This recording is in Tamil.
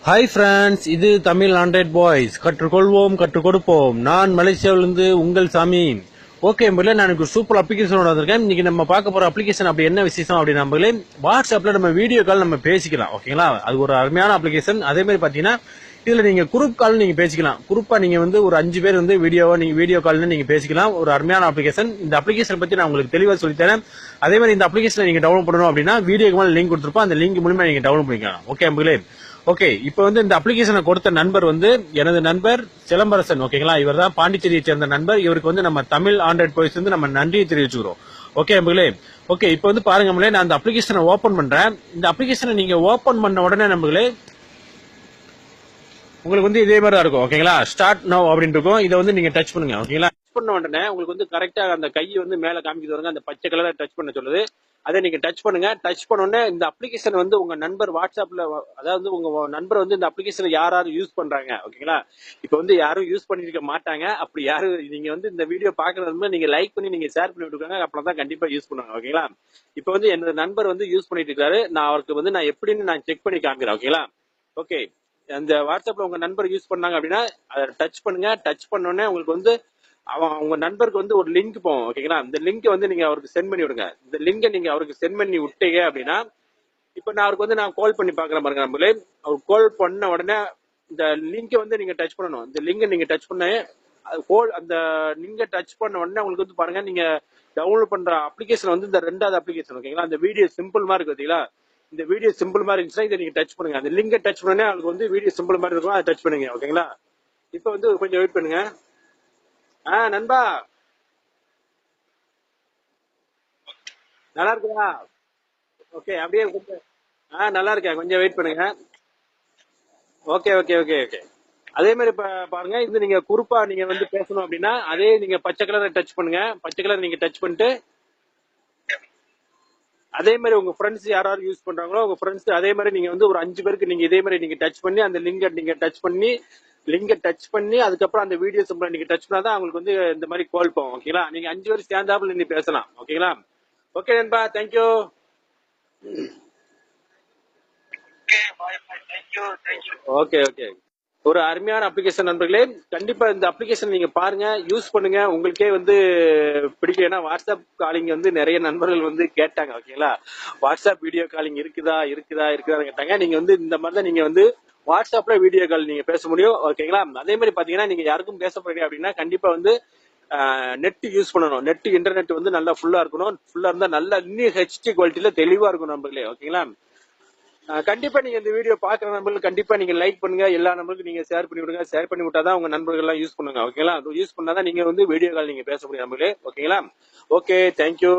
ஹாய் ஃப்ரெண்ட்ஸ், இது தமிழ் ஆண்ட்ராய்ட் பாய்ஸ். கற்றுக்கொள்வோம், கற்றுக் கொடுப்போம். நான் மலேசியாவிலிருந்து உங்கள் சாமி. ஓகே முதல்ல நான் எனக்கு சூப்பர் அப்ளிகேஷனோட வந்திருக்கேன். இன்னைக்கு நம்ம பார்க்க போற அப்ளிகேஷன் அப்படி என்ன விசேஷம் அப்படி நம்மளே வாட்ஸ்அப்ல நம்ம வீடியோ கால் நம்ம பேசிக்கலாம். ஓகேங்களா, அது ஒரு அருமையான அப்ளிகேஷன். அதே மாதிரி பாத்தீங்கன்னா இதுல நீங்க குரூப் கால் நீங்க பேசிக்கலாம். குரூப்பா நீங்க வந்து ஒரு 5 பேர் வந்து வீடியோ கால்னு நீங்க பேசிக்கலாம். ஒரு அருமையான அப்ளிகேஷன். இந்த அப்ளிகேஷன் பத்தி நான் உங்களுக்கு தெளிவா சொல்லித்தரேன். அதே மாதிரி இந்த அப்ளிகேஷனை நீங்க டவுன்லோட் பண்ணணும் அப்படின்னா வீடியோக்கு மேல லிங்க் கொடுத்துருப்போம். அந்த லிங்க் மூலமா நீங்க டவுன்லோட் பண்ணிக்கலாம். ஓகே நம்மளே ஓகே. இப்போ வந்து இந்த அப்ளிகேஷனை கொடுத்த நண்பர் வந்து எனது நண்பர் சிலம்பரசன். ஓகேங்களா, இவர் தான் பாண்டிச்சேரியை சேர்ந்த நண்பர். இவருக்கு வந்து நம்ம தமிழ் ஆண்ட்ராய்ட் பாய்ஸ் வந்து நம்ம நன்றியை தெரிவிச்சுக்கிறோம். ஓகே நம்மளே ஓகே. இப்போ வந்து பாருங்க நம்மளே, நான் அந்த அப்ளிகேஷனை ஓபன் பண்றேன். இந்த அப்ளிகேஷனை நீங்க ஓபன் பண்ண உடனே நம்மளே உங்களுக்கு வந்து இதே மாதிரி தான் இருக்கும். ஓகேங்களா, ஸ்டார்ட் நவ் அப்படின்னு இருக்கும். இதை வந்து நீங்க டச் பண்ணுங்க. ஓகேங்களா, டச் பண்ண உடனே உங்களுக்கு வந்து கரெக்டா அந்த கையை வந்து மேல காமிக்குது வருங்க, அந்த பச்சை கலர் டச் பண்ண சொல்லுது. அதை நீங்க டச் பண்ணுங்க. டச் பண்ண உடனே இந்த அப்ளிகேஷன் வந்து உங்க நண்பர் வாட்ஸ்அப்ல, அதாவது உங்க நண்பர் வந்து இந்த அப்ளிகேஷன் யாராவது யூஸ் பண்றாங்க. ஓகேங்களா, இப்ப வந்து யாரும் யூஸ் பண்ணிருக்க மாட்டாங்க. அப்படி யாரும் நீங்க வந்து இந்த வீடியோ பாக்குறது நீங்க லைக் பண்ணி நீங்க ஷேர் பண்ணி விட்டுருக்காங்க, அப்பதான் கண்டிப்பா யூஸ் பண்ணுவாங்க. ஓகேங்களா, இப்ப வந்து என்னோட நண்பர் வந்து யூஸ் பண்ணிட்டு இருக்காரு. நான் அவருக்கு வந்து நான் எப்படின்னு நான் செக் பண்ணி காமிக்கிறேன். ஓகேங்களா, ஓகே. அந்த வாட்ஸ்அப்ல உங்க நண்பர் யூஸ் பண்ணாங்க அப்படின்னா அதை டச் பண்ணுங்க. டச் பண்ணோடனே உங்களுக்கு வந்து உங்க நண்பருக்கு வந்து ஒரு லிங்க் போகும். ஓகேங்களா, இந்த லிங்க் வந்து நீங்க அவருக்கு சென்ட் பண்ணி விடுங்க. இந்த லிங்கை நீங்க அவருக்கு சென்ட் பண்ணி விட்டீங்க அப்படின்னா இப்ப நான் அவருக்கு வந்து நான் கால் பண்ணி பாக்குறேன் பாருங்க. நம்மளே அவர் கால் பண்ண உடனே இந்த லிங்கை வந்து நீங்க டச் பண்ணணும். இந்த லிங்கை நீங்க டச் பண்ண அந்த லிங்கை டச் பண்ண உடனே உங்களுக்கு வந்து பாருங்க, நீங்க டவுன்லோட் பண்ற அப்ளிகேஷன் வந்து இந்த 2வது அப்ளிகேஷன். ஓகேங்களா, இந்த வீடியோ சிம்பிள் மாதிரி இருக்கு. பாத்தீங்களா, இந்த வீடியோ சிம்பிள் மாதிரி இருந்துச்சுன்னா இதை நீங்க டச் பண்ணுங்க. அந்த லிங்கை டச் பண்ணனே அவங்களுக்கு வந்து வீடியோ சிம்பிள் மாதிரி இருக்கும், அதை டச் பண்ணுங்க. ஓகேங்களா, இப்ப வந்து கொஞ்சம் வெயிட் பண்ணுங்க. நண்பா நல்லா இருக்குதா? ஓகே, அப்படியே கொஞ்சம் நல்லா இருக்கேன், கொஞ்சம் வெயிட் பண்ணுங்க. Okay okay okay okay. அதே மாதிரி பாருங்க, இது நீங்க குரூப்பா நீங்க வந்து பேசணும் அப்படின்னா அதே நீங்க பச்சை கலரை டச் பண்ணுங்க. பச்சை கலர் நீங்க டச் பண்ணிட்டு அதே மாதிரி உங்க ஃப்ரெண்ட்ஸ் யாராவது யூஸ் பண்றாங்களோ உங்க ஃப்ரெண்ட்ஸ் அதே மாதிரி நீங்க வந்து ஒரு 5 பேருக்கு நீங்க இதே மாதிரி நீங்க டச் பண்ணி அந்த லிங்கை டச் பண்ணி அதுக்கப்புறம் அந்த வீடியோ சிம்பிள் நீங்க டச் பண்ணாதான் அவங்களுக்கு வந்து இந்த மாதிரி கால் போகும். ஓகேங்களா, நீங்க 5 பேர் சேர்ந்தாப்புல நீங்க பேசலாம். ஓகேங்களா, ஓகே நண்பா, தேங்க்யூ. Okay okay. ஒரு அருமையான அப்ளிகேஷன் நண்பர்களே. கண்டிப்பா இந்த அப்ளிகேஷன் நீங்க பாருங்க, யூஸ் பண்ணுங்க. உங்களுக்கே வந்து பிடிக்கும். ஏன்னா வாட்ஸ்அப் காலிங் வந்து நிறைய நண்பர்கள் வந்து கேட்டாங்க. ஓகேங்களா, வாட்ஸ்அப் வீடியோ காலிங் இருக்குதான்னு கேட்டாங்க. நீங்க வந்து இந்த மாதிரி தான் நீங்க வந்து வாட்ஸ்அப்ல வீடியோ கால் நீங்க பேச முடியும். ஓகேங்களா, அதே மாதிரி பாத்தீங்கன்னா நீங்க யாருக்கும் பேச போறீங்க அப்படின்னா கண்டிப்பா வந்து நெட் யூஸ் பண்ணணும். நெட் இன்டர்நெட் வந்து நல்லா ஃபுல்லா இருக்கணும். ஃபுல்லா இருந்தா நல்லா இன்னும் ஹெச்டி குவாலிட்டியில தெளிவா இருக்கும் நண்பர்களே. ஓகேங்களா, கண்டிப்பா நீங்க இந்த வீடியோ பாக்குற நண்பர்கள் கண்டிப்பா நீங்க லைக் பண்ணுங்க. எல்லா நம்பருக்கும் நீங்க ஷேர் பண்ணி விடுங்க. ஷேர் பண்ணி விட்டாதான் உங்க நண்பர்கள் எல்லாம் யூஸ் பண்ணுங்க. ஓகேங்களா, யூஸ் பண்ணாதான் நீங்க வந்து வீடியோ கால் நீங்க பேச முடியும் நண்பர்களே. ஓகேங்களா, ஓகே, தேங்க்யூ.